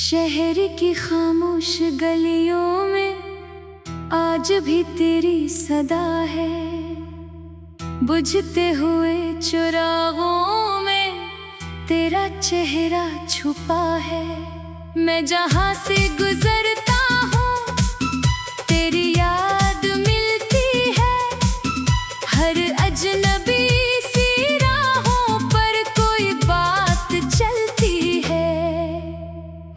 शहर की खामोश गलियों में आज भी तेरी सदा है। बुझते हुए चिरागों में तेरा चेहरा छुपा है। मैं जहाँ से गुजरता हूँ तेरी याद मिलती है। हर अजनबी सी राहों पर कोई बात चलती है।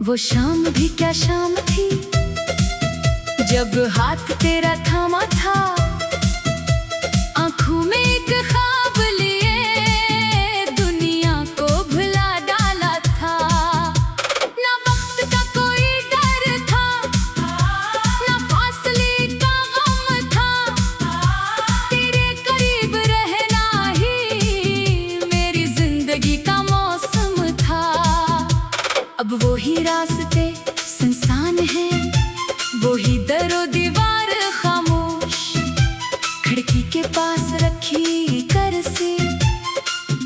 वो शाम भी क्या शाम थी जब हाथ तेरा थामा था। आंखों में एक ख्वाब लिए दुनिया को भुला डाला था। ना वक्त का कोई डर था, ना फासले का गम था। तेरे करीब रहना ही मेरी जिंदगी का मौसम था। अब वो ही रास्ते सुनसान हैं, वो ही दरो दीवार खामोश। खिड़की के पास रखी कुर्सी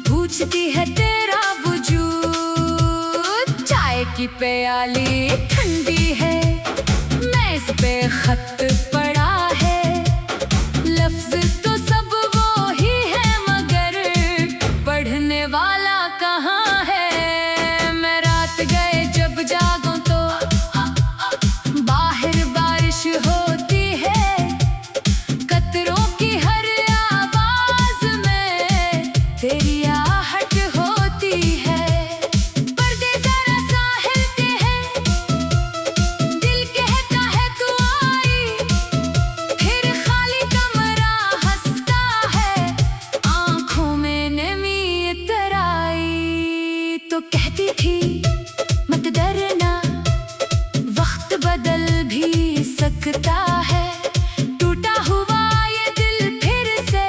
पूछती है तेरा वजूद। चाय की प्याली ठंडी है, मेज पे खत पड़ा है। लफ्ज तो सब वो ही है मगर पढ़ने वाला कहाँ है। मैं रात गए जब जागूं तो बाहर बारिश होती है। कतरों की हर आवाज में तेरी आहट होती है। पर्दे जरा सा हिलते हैं, दिल कहता है तू आई। फिर खाली कमरा हंसता है, आंखों में नमी इतर आई। तो कहती थी मत डरना, वक्त बदल भी सकता है। टूटा हुआ ये दिल फिर से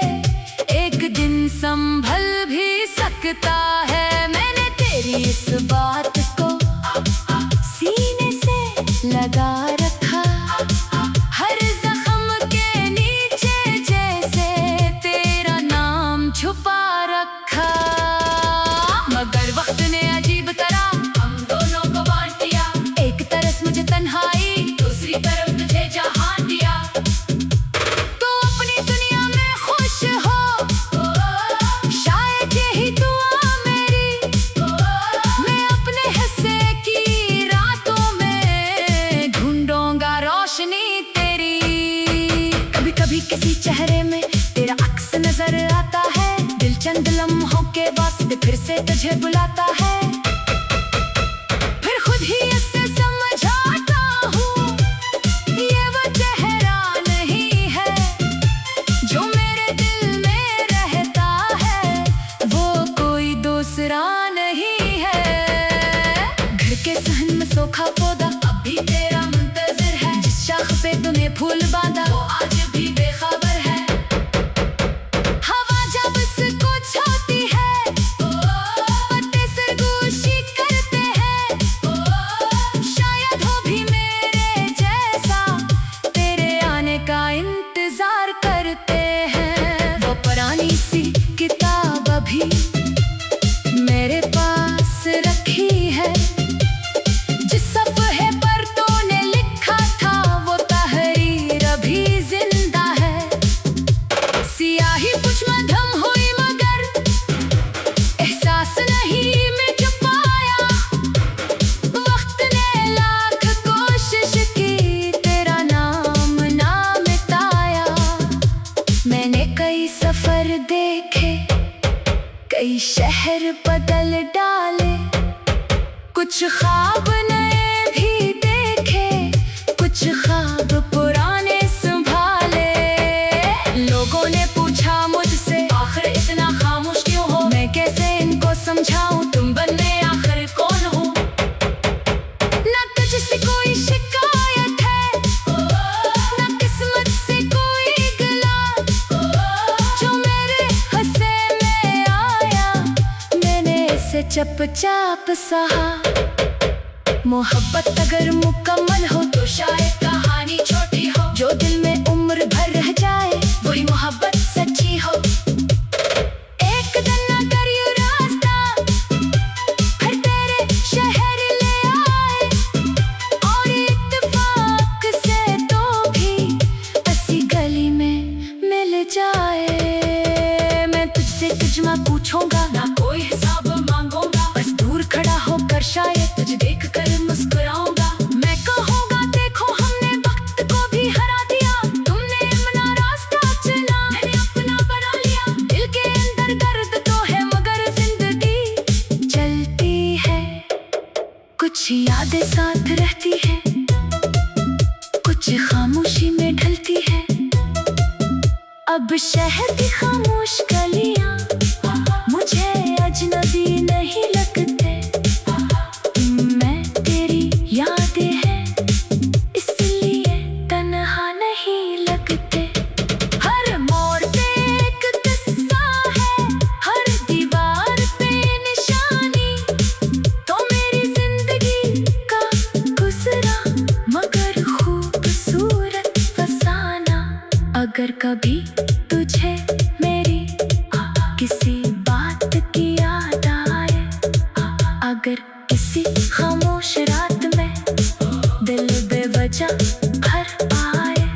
एक दिन संभल भी सकता है। मैंने तेरी इस बात को सीने से लगा रखा। हर जख्म के नीचे जैसे तेरा नाम छुपा रखा। मगर वक्त ने अजीब तरह हम दोनों को बांट दिया। एक तरफ मुझे तन्हाई, दूसरी तरफ तुझे जहान दिया। तो अपनी दुनिया में खुश हो, शायद यही दुआ मेरी। मैं अपने हिस्से की रातों में ढूंढूंगा रोशनी तेरी। कभी कभी किसी चेहरे में तेरा अक्स नजर आता है। दिल चंद लम्हों के वास्ते फिर से तुझे बुलाता है। फिर खुद ही इससे समझाता हूँ ये वो चेहरा नहीं है जो मेरे दिल में रहता है। वो कोई दूसरा नहीं है। घर के सहन में सूखा पौधा अब भी तेरा मुंतजिर है। जिस शाख पे तूने फूल बांधा वो आज भी बेखबर है। हवा जब इसको छूती है पत्ते सरगोशी करते हैं। शायद हो भी मेरे जैसा, तेरे आने का इंतजार करते हैं। वो पुरानी सी किताब अभी मेरे पास रखी है। जिस सफ़े पर तूने लिखा था वो तहरीर अभी जिंदा है। सियाही कुछ मध्यम हुई मगर एहसास नहीं मिट पाया। वक्त ने लाख कोशिश की तेरा नाम ना मिटाया। मैंने कई सफर देखे, कई शहर बदल डाले। कुछ ख्वाब नए भी देखे, कुछ ख्वाब पुराने संभाले। लोगों ने पूछा मुझसे आखिर इतना खामोश क्यों हो। मैं कैसे इनको समझाऊं तुम बंदे आखिर कौन हो। ना तुझसे कोई शिकायत है, ना किस्मत से कोई गिला। जो मेरे हिस्से में आया मैंने इसे चुपचाप सहा। मोहब्बत अगर मुकम्मल हो तो शायद कहानी छोटी हो। जो दिल में उम्र भर रह जाए वही मोहब्बत सच्ची हो। एक दिन ना करियो रास्ता फिर तेरे शहर ले आए। साथ रहती है, कुछ खामोशी में ढलती है। अब शहर की खामोश गलियां मुझे अजनबी नहीं लगते। मैं तेरी यादें हैं इसलिए तन्हा नहीं लगते। हर मोड़ पे एक किस्सा है, हर दीवार पे निशानी। तो मेरी जिंदगी का गुजरा मगर खूबसूरत फसाना। अगर कभी तुझे मेरी किसी बात की याद आए, अगर किसी खामोश रात में दिल बेवजह भर आए,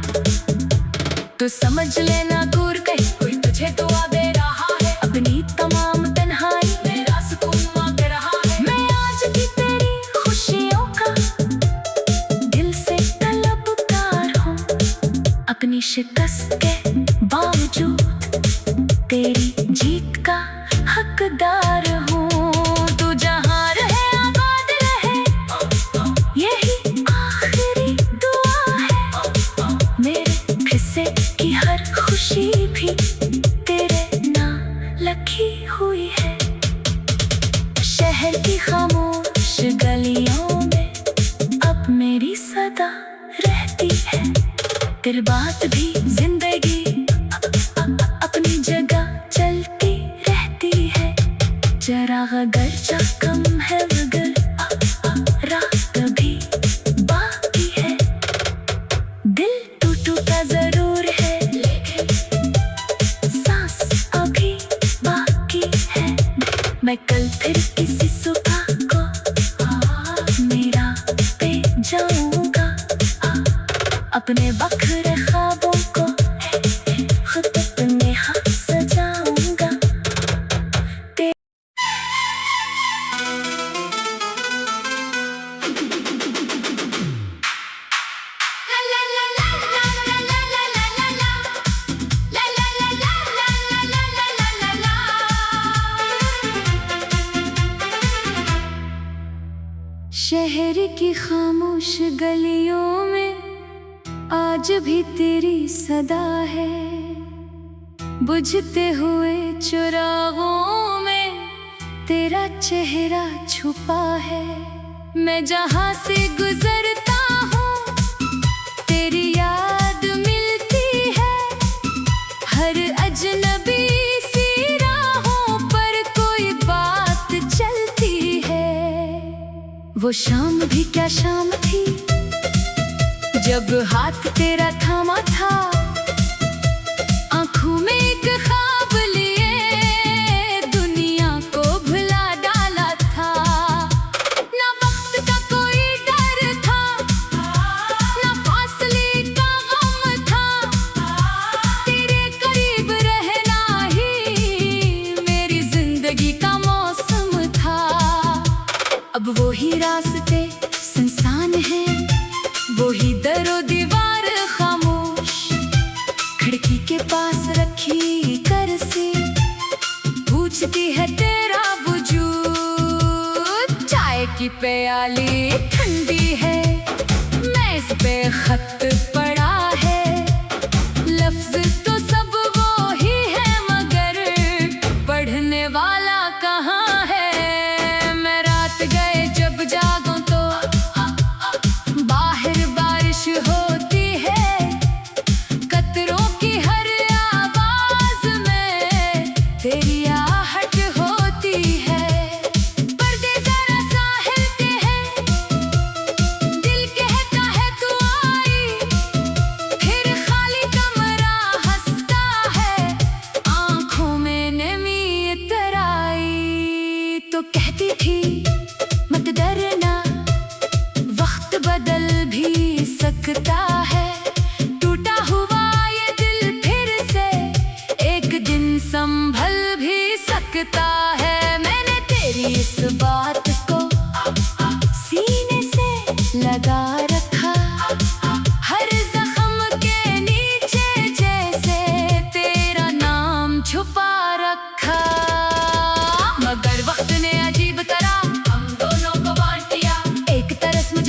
तो समझ लेना दूर कहीं कोई तुझे दुआ दे रहा है। अपनी तमाम तन्हाई मेरा सुकून मांग रहा है। मैं आज की तेरी खुशियों का दिल से तलबगार हूँ। अपनी शिकस्त के बावजूद तेरी जीत का हकदार हूँ। तू जहाँ रहे आबाद रहे, यही आखिरी दुआ है। मेरे किस्से की हर खुशी भी तेरे नाम लिखी हुई है। शहर की खामोश गलियों में अब मेरी सदा रहती है। तेरी बात भी जिंदगी अपनी जगह चलती रहती है। जरा गर्जा कम है मगर रात भी बाकी है। दिल टूटा जरूर है लेकिन सांस अभी बाकी है। मैं कल फिर किसी सुबह को मेरा पे जाऊंगा। अपने बखरे ख्वाबों को खुद अपने हाथ सजाऊंगा। शहर की खामोश गलियों में आज भी तेरी सदा है। बुझते हुए चुरागों में तेरा चेहरा छुपा है। मैं जहाँ से गुजरता हूँ तेरी याद मिलती है। हर अजनबी सी राहों पर कोई बात चलती है। वो शाम भी क्या शाम थी जब हाथ तेरा थामा था। आंखों में एक ख्वाब लिए दुनिया को भुला डाला था। ना वक्त का कोई डर था, ना फासले का गम था। तेरे करीब रहना ही मेरी जिंदगी का मौसम था। अब वो ही रास्ते सुनसान हैं, वो ही दरो दीवार खामोश। खिड़की के पास रखी करसी पूछती है तेरा वजूद। चाय की प्याली ठंडी है, मेज पे खत पड़ा है। लफ्ज तो सब वो ही है मगर पढ़ने वाला कहाँ है। मैं रात गए जब जागूं तो बाहर बारिश होती है। कतरों की हर आवाज में तेरी आहट होती है। पर्दे जरा सा हिलते हैं, दिल कहता है तू आई। फिर खाली कमरा हंसता है, आंखों में नमी इतर आई। तो कहती थी मत डरना, वक्त बदल भी सकता है। टूटा हुआ ये दिल फिर से एक दिन संभल भी सकता है। मैंने तेरी इस बात को सीने से लगा रखा। हर जख्म के नीचे जैसे तेरा नाम छुपा रखा। मगर वक्त ने अजीब तरह हम दोनों को बांट दिया। एक तरस मुझे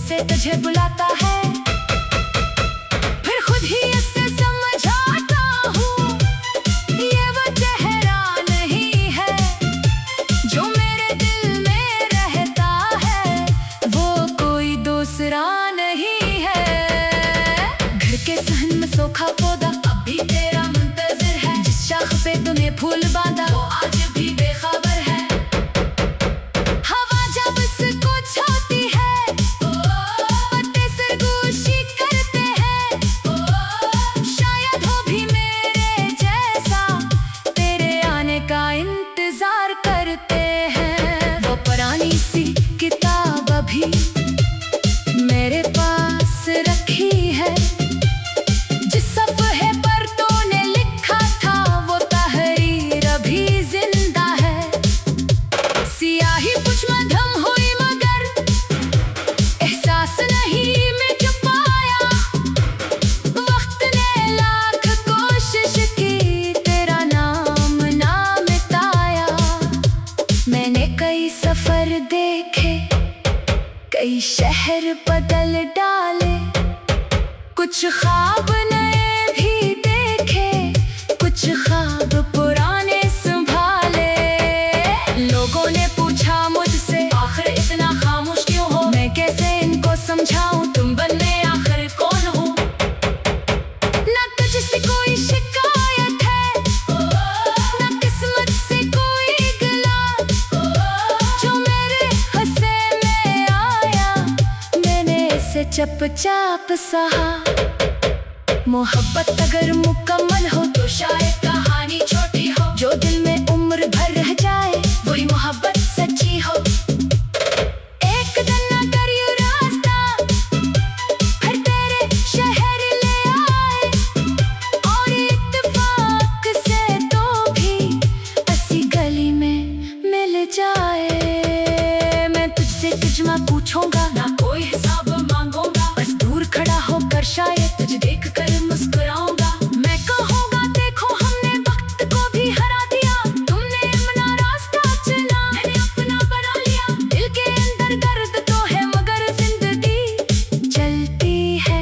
से तुझे बुलाता है, फिर खुद ही इससे समझाता हूँ ये वो चेहरा नहीं है जो मेरे दिल में रहता है, वो कोई दूसरा नहीं है। घर के सहन में सूखा पौधा अब भी तेरा मुंतजिर है, जिस शाख पे तूने फूल बांधा वो आज भी बेखबर है। हवा जब इसको छूती है पत्ते सरगोशी करते हैं, शायद हो भी मेरे जैसा तेरे आने का इंतजार करते हैं। वो पुरानी सी किताब अभी मेरे पास रखी है, जिस सफ़े पर तूने लिखा था वो तहरीर अभी जिंदा है। सियाही कुछ मध्यम हुई मगर एहसास नहीं मिट पाया, वक्त ने लाख कोशिश की तेरा नाम ना मिटाया। मैंने कई सफर देखे, कई शहर बदल डाले, कुछ ख्वाब नए भी देखे, कुछ ख्वाब पुराने संभाले। लोगों ने पूछा मुझसे आखिर इतना खामोश क्यों हो, मैं कैसे इनको समझाऊं तुम बनने आखिर कौन हो। ना तुझसे कोई शिकायत है, ना किस्मत से कोई गिला, जो मेरे हंसे में आया मैंने इसे चुपचाप सहा। मोहब्बत अगर मुकम्मल हो तो शायद कहानी छोटी हो, जो दिल में उम्र भर रह जाए वही मोहब्बत सच्ची हो। एक दिन अगर ये रास्ता फिर तेरे शहर ले आए और इत्तेफाक से तो भी ऐसी गली में मिल जाए, मैं तुझसे तुझमा पूछूंगा ना कोई हिसाब मांगूंगा, बस दूर खड़ा होकर शायद तुझे देख कर मुस्कुराऊंगा। मैं कहूँगा देखो हमने वक्त को भी हरा दिया, तुमने अपना रास्ता चुना मैंने अपना बना लिया। दिल के अंदर दर्द तो है मगर जिंदगी चलती है,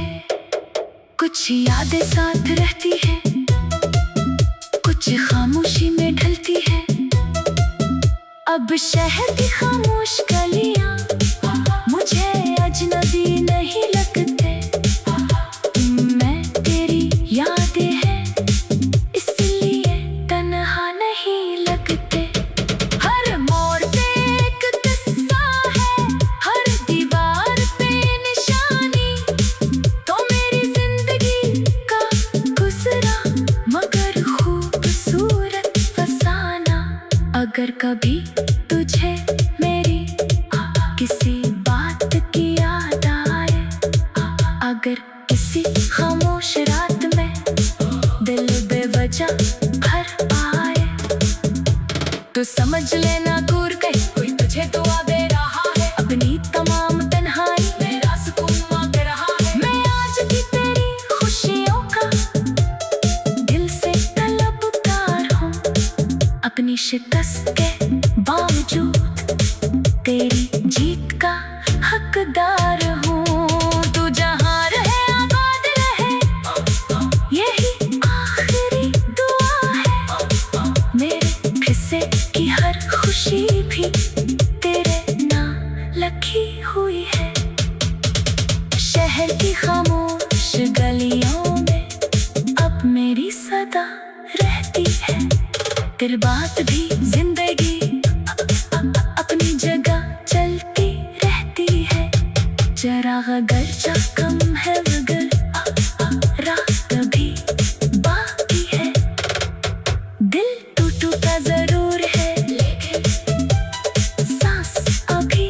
कुछ यादें साथ रहती है, कुछ खामोशी में ढलती है। अब शहर की खामोश गलियां मुझे अजनबी नहीं लगते, मैं तेरी यादें हैं इसलिए तन्हा नहीं लगते। हर मोड़ पे एक किस्सा है, हर दीवार पे निशानी, तो मेरी जिंदगी का गुजरा मगर खूबसूरत फसाना। अगर कभी तुझे मेरी किसी बात की याद आए, अगर किसी खामोश रात में दिल बेवजह भर आए, तो समझ लेना दूर कहीं कोई तुझे दुआ दे रहा है। अपनी तमाम तन्हाई मेरा सुकून मांग रहा है, मैं आज भी तेरी खुशियों का दिल से तलबगार हूँ। अपनी शिकस्त के बावजूद तेरी जीत का हकदार हूँ। तू जहाँ रहे आबाद रहे यही आखिरी दुआ है, मेरे हिस्से की हर खुशी भी तेरे नाम लिखी हुई है। शहर की खामोश गलियों में अब मेरी सदा रहती है, तेरी बात भी जिंदगी अपनी जगह चलती रहती है। चराग अगर कम है मगर रात भी बाकी है, दिल टूटा जरूर है लेकिन सांस अभी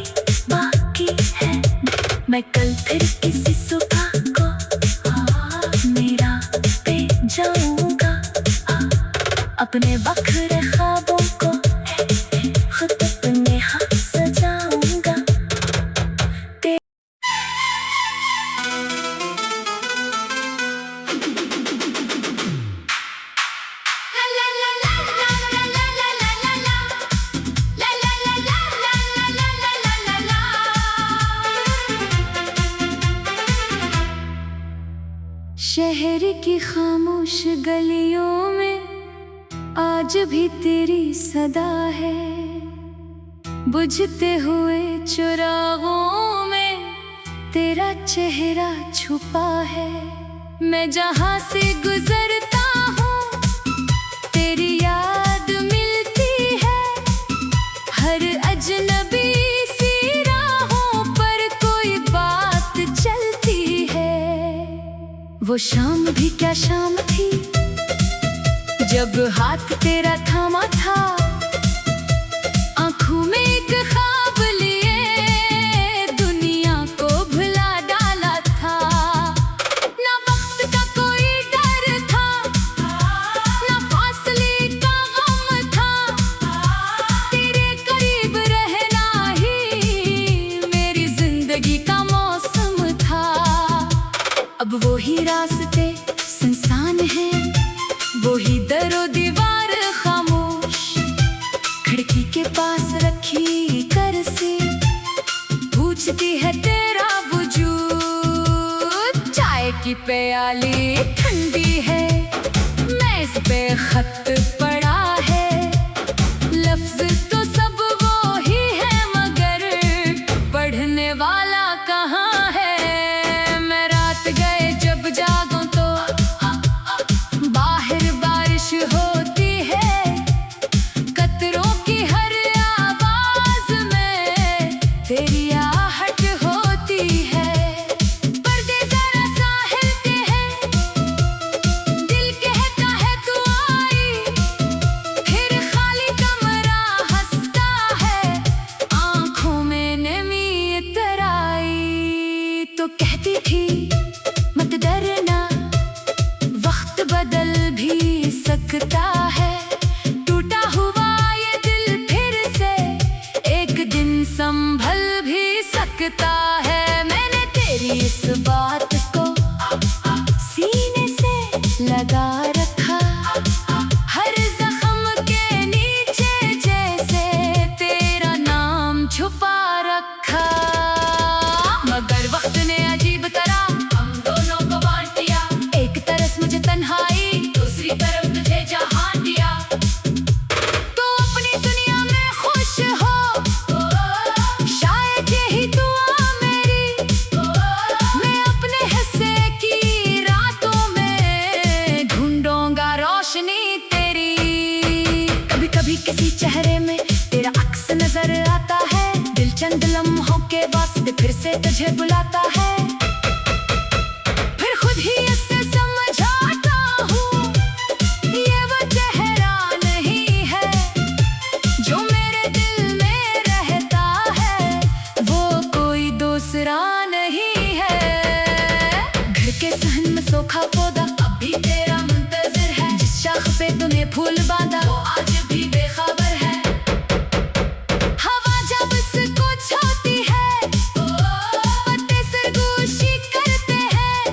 बाकी है। मैं कल फिर किसी सुबह को मेरा पे जाऊंगा, अपने बखरे ख्वाबों को खुद अपने हाथ सजाऊंगा। शहर की खामोश गलियों में आज भी तेरी सदा है, बुझते हुए चिरागों में तेरा चेहरा छुपा है। मैं जहाँ से गुजरता हूँ तेरी याद मिलती है, हर अजनबी सी राहों पर कोई बात चलती है। वो शाम भी क्या शाम थी जब हाथ तेरा थामा था, आंखों में एक ख्वाब लिए दुनिया को भुला डाला था। ना वक्त का कोई डर था, ना फासले का गम था, तेरे करीब रहना ही मेरी जिंदगी का मौसम था। अब वो ही रास्ते सुनसान हैं, वो ही दरो दीवार खामोश, खिड़की के पास रखी करसी पूछती है तेरा वजूद। चाय की प्याली ठंडी है, मेज पे खत पड़ा है, लफ्ज तो सब वो ही है मगर पढ़ने वाला कहाँ है। मैं रात गए जब जागूं तो बाहर बारिश होती है, कतरों की हर आवाज में तेरी आहट होती है। पर्दे जरा सा हिलते हैं, दिल कहता है तू आई, फिर खाली कमरा हंसता है, आंखों में नमी इतर आई। तो कहती थी मत डरना, वक्त बदल भी सकता है, टूटा हुआ ये दिल फिर से एक दिन संभल भी सकता है। मैंने तेरी इस बात को सीने से लगा रखा, हर जख्म के नीचे जैसे तेरा नाम छुपा रखा। मगर वक्त ने अजीब तरह हम दोनों को बांट दिया, एक तरफ मुझे तन्हाई, दूसरी तरफ तुझे जहां दिया। तो अपनी दुनिया में खुश हो, शायद यही दुआ मेरी, मैं अपने हिस्से की रातों में ढूंढूंगा रोशनी तेरी। कभी कभी किसी चेहरे में तेरा अक्स नजर आता है, दिल चंद लम्हों के वास्ते फिर से तुझे बुलाता है, फिर खुद ही इससे समझाता हूँ ये वो चेहरा नहीं है जो मेरे दिल में रहता है, वो कोई दूसरा नहीं है। घर के सहन में सूखा पौधा अब भी तेरा मुंतजिर है, जिस शाख पे तूने फूल बांधा वो आज भी बेखबर है। हवा जब इसको छूती है पत्ते सरगोशी करते हैं,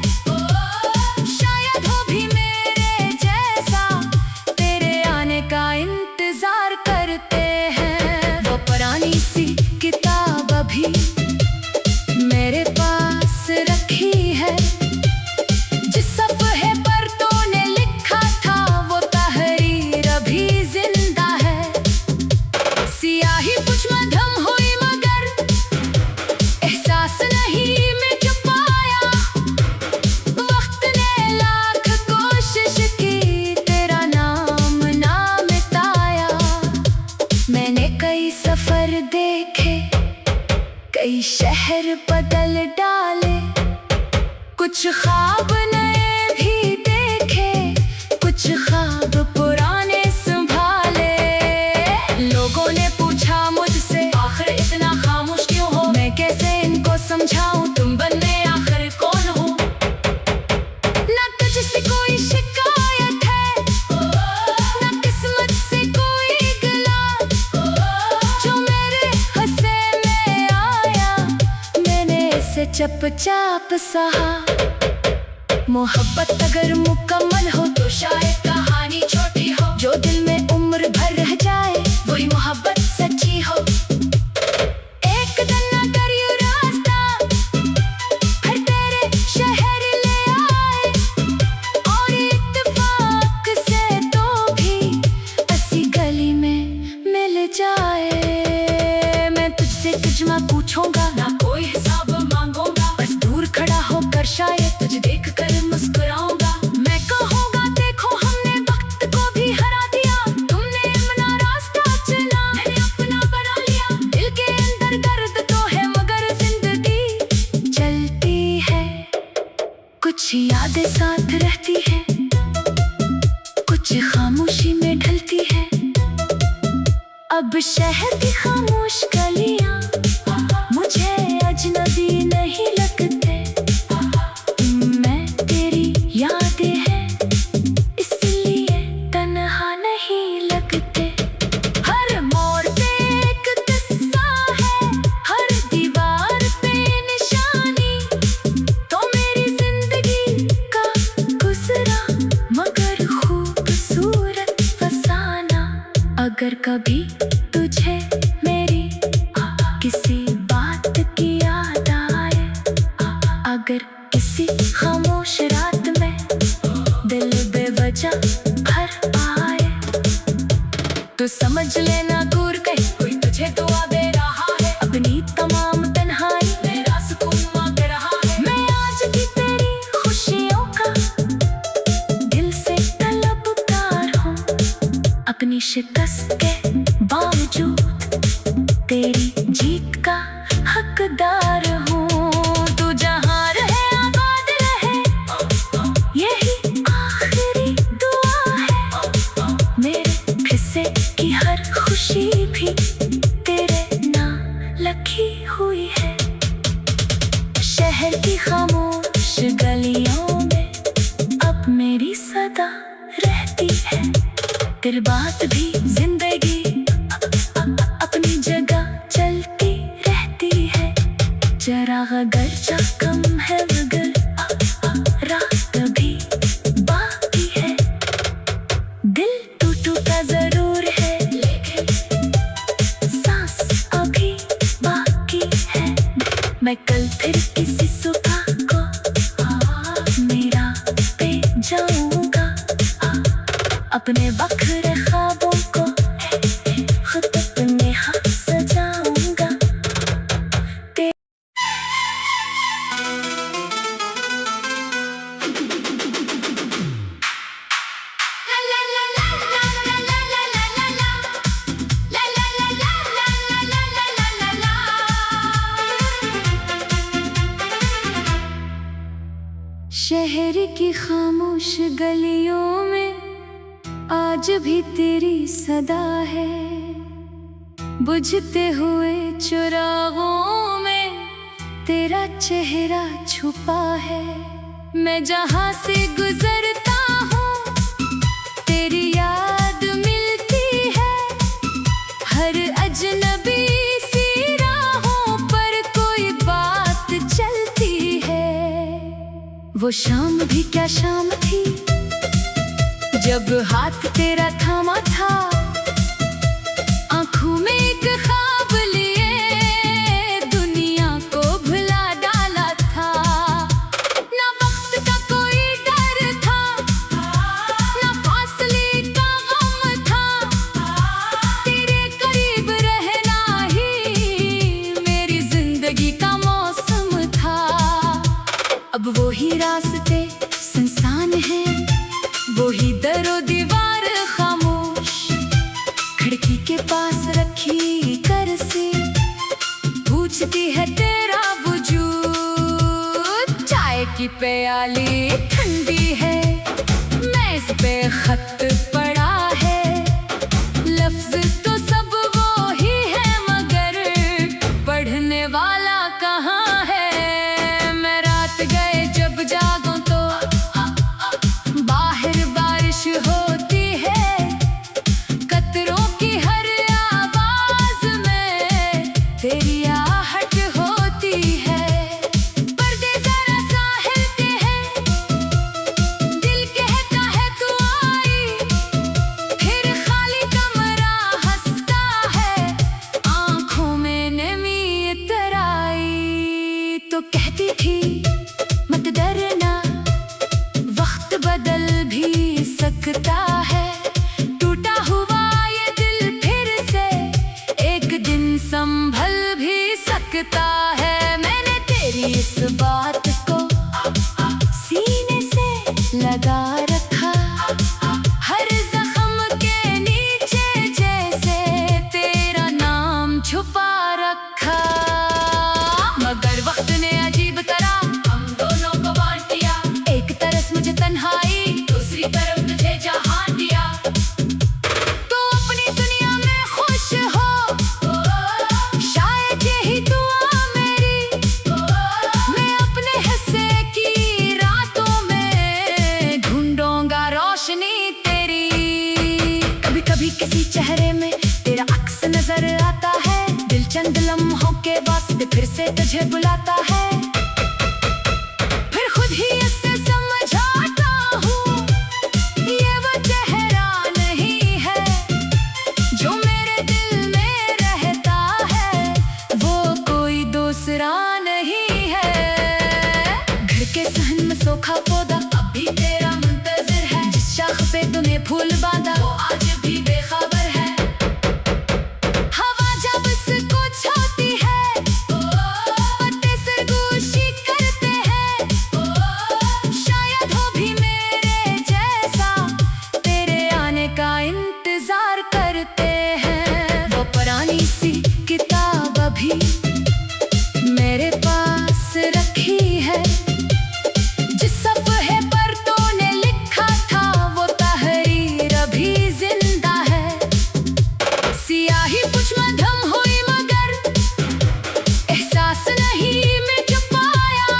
शायद हो भी मेरे जैसा तेरे आने का इंतजार करते हैं। वो पुरानी सी किताब अभी मेरे पास रखी है, जिस सफ़े पर तूने लिखा था वो तहरीर अभी जिंदा है। सियाही कुछ मध्यम हुई मगर एहसास नहीं मिट पाया, वक्त ने लाख कोशिश की तेरा नाम ना मिटाया। मैंने कई सफर देखे, कई शहर बदल डाले, कुछ ख्वाब नए भी देखे, कुछ ख्वाब पुराने संभाले। लोगों ने पूछा मुझसे आखिर इतना खामोश क्यों हो, मैं कैसे इनको समझाऊं तुम बनने आखिर कौन हो। ना तुझसे कोई शिकायत है, ना किस्मत से कोई गिला, जो मेरे हिस्से में आया मैंने इसे चुपचाप सहा। मोहब्बत अगर मुकम्मल हो तो शायद कहानी छोटी हो, जो दिल में उम्र भर रह जाए वही मोहब्बत सच्ची हो। एक दिन अगर ये रास्ता फिर तेरे शहर ले आए, कुछ यादें साथ रहती है, कुछ खामोशी में ढलती है। अब शहर की खामोश गलियां मुझे अजनबी नहीं लगते। मैं तेरी यादें हैं इसलिए तन्हा नहीं लगते। हर मोड़ पे एक किस्सा है, हर दीवार पे निशानी। तो मेरी जिंदगी का गुजरा मगर खूबसूरत फसाना। अगर कभी तुझे मेरी किसी बात की याद आए, अगर किसी खामोश रात में दिल बेवजह भर आए, तो समझ लेना दूर कहीं कोई तुझे दुआ दे रहा है। अपनी तमाम तन्हाई मेरा सुकून मांग रहा है। मैं आज की तेरी खुशियों का दिल से तलबगार हूँ। अपनी शिकस्त के बावजूद तेरी जीत का हकदार हूँ। तू जहाँ रहे आबाद रहे, यही आखिरी दुआ है। मेरे हिस्से की हर खुशी भी तेरे नाम लिखी हुई है। शहर की खामोश गलियों में अब मेरी सदा रहती है। तेरी बात भी जिंदगी अपनी जगह चलती रहती है। जरा गर्जा कम है मगर रात भी बाकी है। दिल टूटा जरूर है लेकिन सांस अभी बाकी है। मैं कल फिर किसी सुबह को मेरा पे जाऊंगा। अपने बखरे ख्वाबों को खुद अपने हाथ सजाऊंगा। शहर की खामोश गलियों में आज भी तेरी सदा है। बुझते हुए चिरागों में तेरा चेहरा छुपा है। मैं जहाँ से गुजरता हूँ तेरी याद मिलती है। हर अजनबी सी राहों पर कोई बात चलती है। वो शाम भी क्या शाम थी जब हाथ तेरा थामा था। आंखों में एक ख्वाब लिए दुनिया को भुला डाला था। ना वक्त का कोई डर था, ना फासले का गम था। तेरे करीब रहना ही मेरी जिंदगी का मौसम था। अब वो ही रास्ते सुनसान हैं, वो ही दरो दीवार खामोश। खिड़की के पास रखी कुर्सी पूछती है तेरा वजूद। चाय की प्याली ठंडी है, मेज पे खत पड़ा है। लफ्ज तो सब वो ही है मगर पढ़ने वाला कहाँ है। मैं रात गए जब जागूं तो बाहर बारिश होती है। कतरों की हर आवाज में तेरी आहट होती है। पर्दे जरा सा हिलते हैं, दिल कहता है तू आई। फिर से तुझे बुलाता है, फिर खुद ही इससे समझाता हूँ ये वो चेहरा नहीं है जो मेरे दिल में रहता है, वो कोई दूसरा नहीं है। घर के सहन में सूखा पौधा अब भी तेरा मुंतजिर है, जिस शाख पे तूने फूल बांधा वो आज भी बेखबर है। हवा जब इसको छूती है पत्ते सरगोशी करते हैं, शायद हो भी मेरे जैसा तेरे आने का इंतजार करते हैं। वो पुरानी सी किताब अभी मेरे पास रखी है, जिस सफ़े पर तूने लिखा था वो तहरीर अभी जिंदा है। सियाही कुछ मध्यम हुई मगर एहसास नहीं मिट पाया,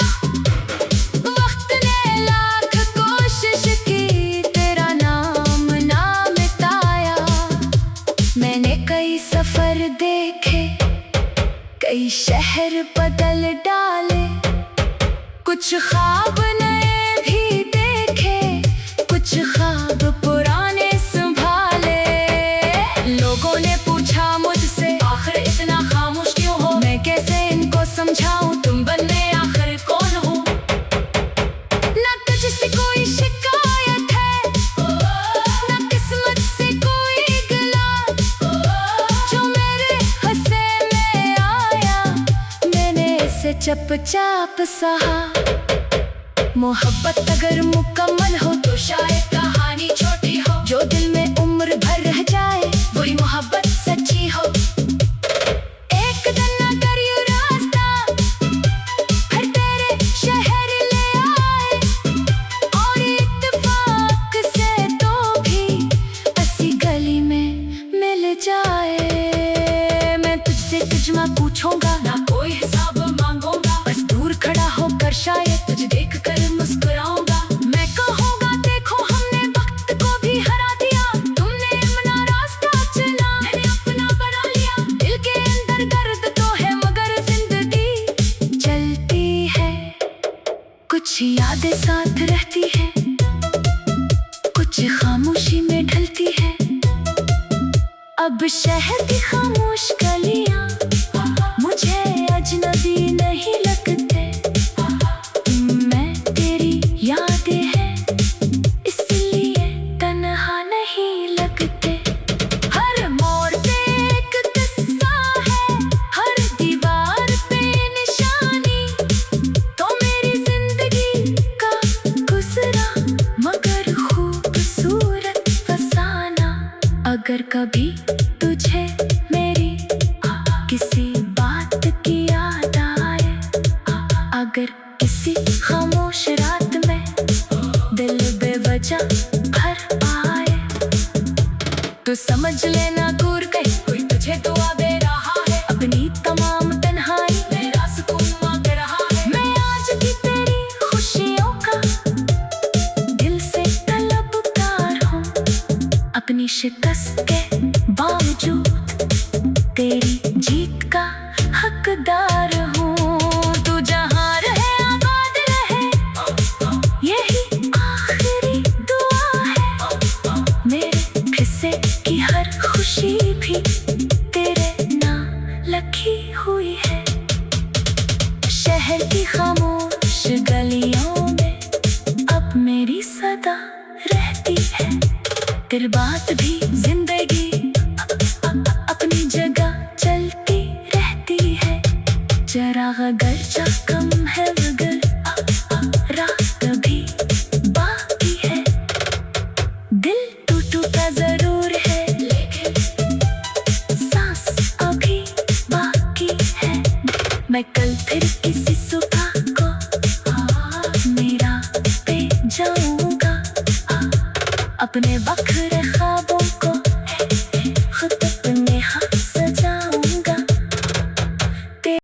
वक्त ने लाख कोशिश की तेरा नाम ना मिटाया। मैंने कई सफर देखे, कई शहर बदल डाले, कुछ ख्वाब नए भी देखे, कुछ ख्वाब पुराने संभाले। लोगों ने पूछा मुझसे आखिर इतना खामोश क्यों हो, मैं कैसे इनको समझाऊं तुम बनने आखिर कौन हो। ना तुझसे कोई शिकायत है, ना किस्मत से कोई गिला, जो मेरे हंसे में आया मैंने इसे चुपचाप सहा। मोहब्बत अगर मुकम्मल हो तो शायद कहानी छोटी हो, जो दिल में उम्र भर रह जाए वही मोहब्बत सच्ची हो। एक दिन अगर ये रास्ता फिर तेरे शहर ले आए और इत्तेफाक से तो भी ऐसी गली में मिल जाए, मैं तुझसे तुझमा पूछूंगा ना कोई हिसाब मांगूंगा, बस दूर खड़ा होकर शायद तुझे देख कर मुस्कुराऊंगा। मैं कहूँगा देखो हमने वक्त को भी हरा दिया, तुमने अपना रास्ता चुना मैंने अपना बना लिया। दिल के अंदर दर्द तो है मगर जिंदगी चलती है, कुछ यादें साथ रहती है, कुछ खामोशी में ढलती है। अब शहर की खामोश गलियां मुझे अजनबी नहीं लगते, मैं तेरी यादें हैं इसलिए तन्हा नहीं लगते। हर मोड़ पे एक किस्सा है, हर दीवार पे निशानी, तो मेरी जिंदगी का गुजरा मगर खूबसूरत फसाना। अगर कभी तुझे मेरी किसी बात की याद आए, अगर किसी खामोश रात में दिल बेवजह भर आए, तो समझ लेना दूर कहीं कोई तुझे दुआ दे रहा है। अपनी तमाम तन्हाई मेरा सुकून मांग रहा है। मैं आज की तेरी खुशियों का दिल से तलबगार हूँ, अपनी शिकस्त के बावजूद तेरी जीत का हकदार हूँ। तू जहाँ रहे आबाद रहे यही आखिरी दुआ है, मेरे हिस्से की हर खुशी भी तेरे नाम लिखी हुई है। शहर की खामोश गलियों में अब मेरी सदा रहती है, तेरी बात भी जिंदगी अपनी जगह चलती रहती है। जरा अगर कम है मगर रात भी बाकी है, दिल टूटा जरूर है लेकिन सांस अभी बाकी है। मैं कल फिर किसी सुबह को मेरा पे जाऊंगा, अपने वक्त